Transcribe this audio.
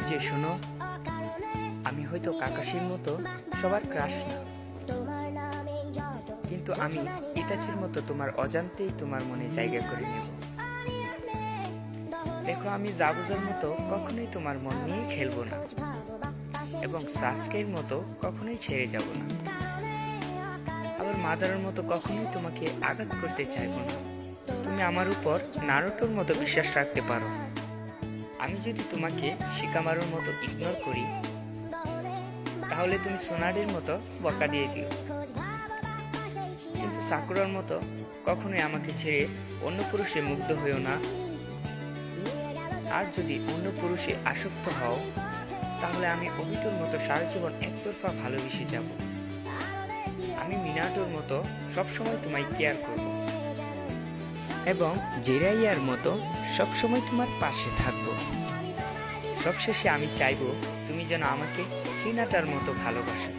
যে শোনো, আমি হয়তো কাকাশির মতো সবার ক্রাশ না, কিন্তু আমি ইতাচির মতো তোমার অজান্তেই তোমার মনে জায়গা করে নেব। দেখো, আমি জাবুজের মতো কখনোই তোমার মন নিয়ে খেলবো না, এবং সাসকের মতো কখনোই ছেড়ে যাব না। আবার মাদারের মতো কখনোই তোমাকে আঘাত করতে চাইবো না। তুমি আমার উপর নারুটোর মতো বিশ্বাস রাখতে পারো। আমি যদি তোমাকে শিকামারুর মতো ইগনোর করি, তাহলে তুমি সোনারির মতো বকা দিয়ে দিও, কিন্তু সাকুরার মতো কখনোই আমাকে ছেড়ে অন্য পুরুষে মুগ্ধ হইও না। আর যদি অন্য পুরুষে আসক্ত হও, তাহলে আমি অভিটোর মতো সারা জীবন একতরফা ভালোবেসে যাব। আমি মিনাটোর মতো সবসময় তোমায় কেয়ার করব, এবং জেরাইয়ার মতো সবসময় তোমার পাশে থাকব। সবশেষে আমি চাইবো তুমি যেন আমাকে হিনাটার মতো ভালোবাসো।